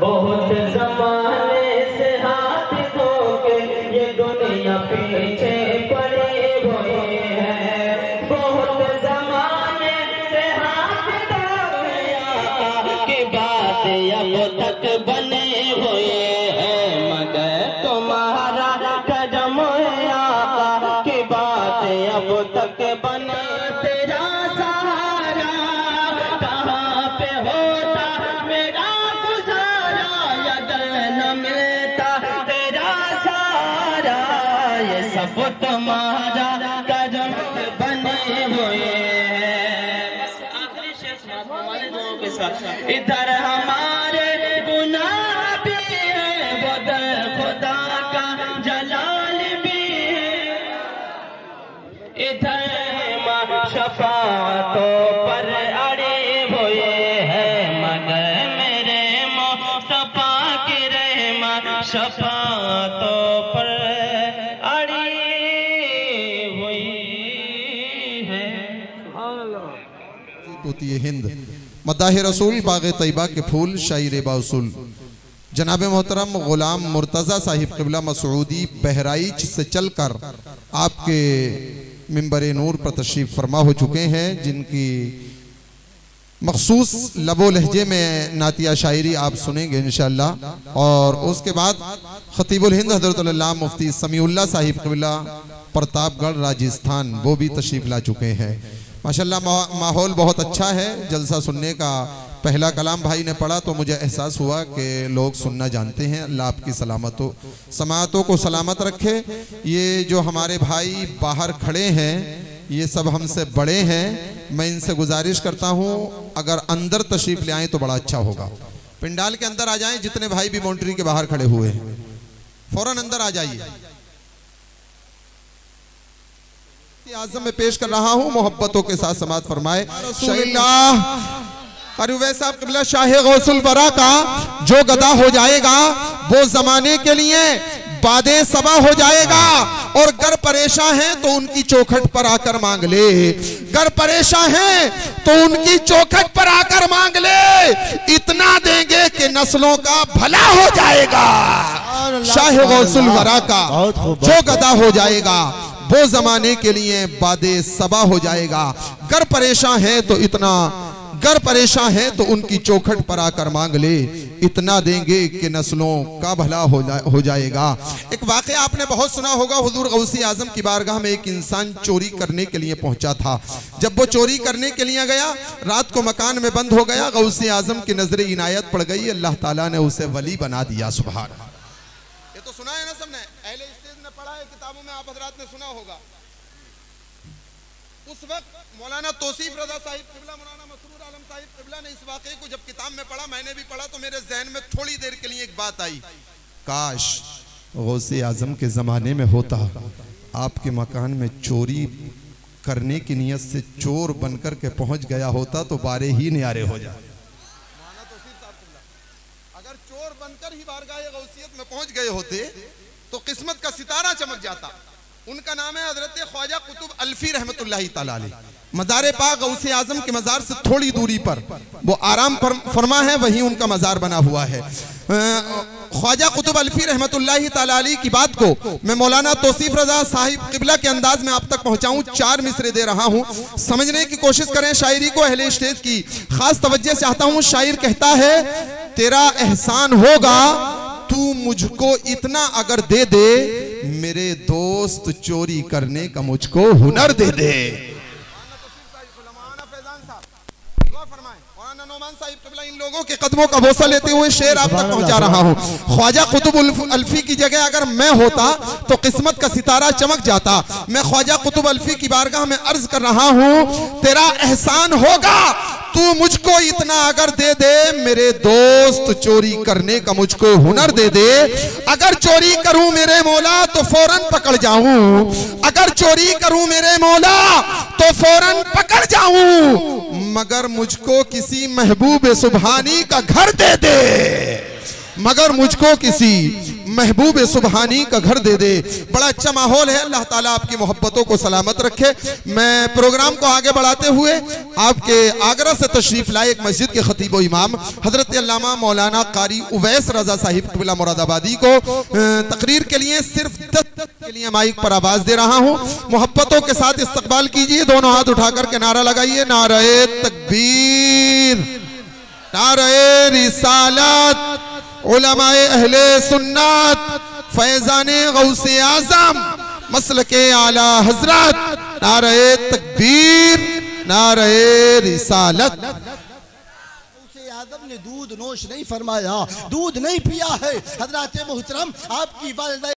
बहुत जमाने से हाथ धो के ये दुनिया पीछे पड़े हुए हैं। बहुत जमाने से हाथ धो के बात अब तक बने हुए हैं, मगर तुम्हारा कदम आका की बात अब तक बने। तेरा सहारा कहाँ पे होता मेरा गुजारा, अगर न मिलता तेरा सहारा, ये सब तुम्हारा कदम बने हुए हैं। आखिरी शेर हमारे लोगों के साथ, इधर हमारे गुनाह भी है, बदल खुदा का जलाल भी है, इधर शफाअतों पर अड़े हुए हैं, मगर मेरे मुस्तफा की रहमत शफाअतों पर अड़ी हुई है। होती है हिंद मदाह रसूल बाग़ तैयबा के फूल शायर बाउसूल जनाब मोहतरम गुलाम मुर्तज़ा साहिब क़िबला मसऊदी बहराइच से चलकर आपके मिंबर नूर पर तशरीफ़ फरमा हो चुके हैं, जिनकी मखसूस लबो लहजे में नातिया शायरी आप सुनेंगे इंशाअल्लाह। और उसके बाद खतीबुल हिंद हज़रत अल्लामा मुफ्ती समीउल्लाह साहिब क़िबला प्रतापगढ़ राजस्थान वो भी तशरीफ़ ला चुके हैं। माशाअल्लाह माहौल बहुत अच्छा है। जलसा सुनने का पहला कलाम भाई ने पढ़ा तो मुझे एहसास हुआ कि लोग सुनना जानते हैं। अल्लाह आपकी समातों को सलामत रखे। ये जो हमारे भाई बाहर खड़े हैं ये सब हमसे बड़े हैं, मैं इनसे गुजारिश करता हूँ अगर अंदर तशरीफ़ ले आएँ तो बड़ा अच्छा होगा। पिंडाल के अंदर आ जाएं, जितने भाई भी बाउंड्री के बाहर खड़े हुए हैं फौरन अंदर आ जाइए। आज़म में पेश कर रहा हूँ, मोहब्बतों के साथ समात फरमाए। अरे वैसा क़िबला शाह गौसुल वरा का जो गदा हो जाएगा वो जमाने के लिए बादे सबा हो जाएगा। और गर परेशान है तो उनकी चौखट पर आकर मांग ले, गर परेशान है तो उनकी चौखट पर आकर मांग ले, इतना देंगे कि नस्लों का भला हो जाएगा। शाह गौसुल वरा का जो गदा हो जाएगा वो जमाने के लिए बादे सबा हो जाएगा। गर परेशान है तो गर परेशान है तो उनकी चौखट पर आकर मांग ले, इतना देंगे कि नस्लों का भला हो जाएगा। एक वाक़या आपने बहुत सुना होगा, हुजूर गौसी आजम की बारगाह में एक इंसान चोरी करने के लिए पहुंचा था। जब वो चोरी करने के लिए गया, रात को मकान में बंद हो गया, गौसी आजम की नजरे इनायत पड़ गई, अल्लाह ताला ने उसे वली बना दिया। सुभान अल्लाह। ये तो सुना है ना सबने, अहले इस्तेज ने पढ़ा है, किताबों में आप हजरात ने सुना होगा। उस वक्त मौलाना तौसीफ रजा साहिब क़िबला, मौलाना मसरूर आलम साहिब क़िबला ने इस वाक़े को जब किताब में पढ़ा, मैंने भी पढ़ा, तो मेरे जहन में थोड़ी देर के लिए एक बात आई, काश गौसे आजम के ज़माने में होता, आपके मकान में चोरी करने की नीयत से चोर बनकर के पहुंच गया होता तो बारे ही न्यारे हो जाए। मौलाना तौसीफ साहब क़िबला अगर चोर बनकर ही बारगाह गौसियत में पहुंच गए होते तो किस्मत का सितारा चमक जाता। उनका नाम है हजरत ख्वाजा कुतुब अल्फी रहमतुल्लाहि तआला अलैह। मज़ार पाक गौसे आजम के मज़ार से थोड़ी दूरी पर वो आराम फरमा है, वहीं उनका मज़ार बना हुआ है। ख्वाजा कुतुब अल्फी रहमतुल्लाहि तआला अलैह की बात को मैं मौलाना तौसीफ रजा साहिब क़िबला के अंदाज में आप तक पहुंचाऊं। 4 मिसरे दे रहा हूं, समझने की कोशिश करें शायरी को। अहले स्टेज की खास तवज्जो चाहता हूं। शायर कहता है, तेरा एहसान होगा तू मुझको इतना अगर दे दे, मेरे दोस्त चोरी करने का मुझको हुनर दे दे। इन लोगों के कदमों का भरोसा लेते हुए शेर आप तक पहुंचा रहा हूं। ख्वाजा कुतुब अल्फी की जगह अगर मैं होता तो किस्मत का सितारा चमक जाता। मैं ख्वाजा कुतुब अल्फी की बारगाह में अर्ज कर रहा हूं, तेरा एहसान होगा तू मुझको इतना अगर दे दे, मेरे दोस्त चोरी करने का मुझको हुनर दे दे। अगर चोरी करूं मेरे मौला तो फौरन पकड़ जाऊं, अगर चोरी करूं मेरे मौला तो फौरन पकड़ जाऊं, मगर मुझको किसी महबूब सुभानी का घर दे दे, मगर मुझको किसी महबूब सुबहानी का घर दे दे। बड़ा अच्छा माहौल है, अल्लाह ताला आपकी मोहब्बतों को सलामत रखे। मैं प्रोग्राम को आगे बढ़ाते हुए आपके आगरा से तशरीफ लाए एक मस्जिद के खतीब व इमाम हजरत अल्लामा मौलाना कारी उवैस रजा साहिब क़िबला मुरादाबादी को तकरीर के लिए सिर्फ 10 के लिए माइक पर आवाज दे रहा हूँ। मोहब्बतों के साथ इस्तकबाल कीजिए, दोनों हाथ उठाकर के नारा लगाइए, नारे तकबीर, नारे रिसालत, उलमाए अहले सुन्नत, फैजाने गौसे आजम, मसलके आला हजरत, नारे तकबीर, नारे रिसालत। गौसे आजम ने दूध नोश नहीं फरमाया, दूध नहीं पिया है। हजरत मोहतरम आपकी वालिदा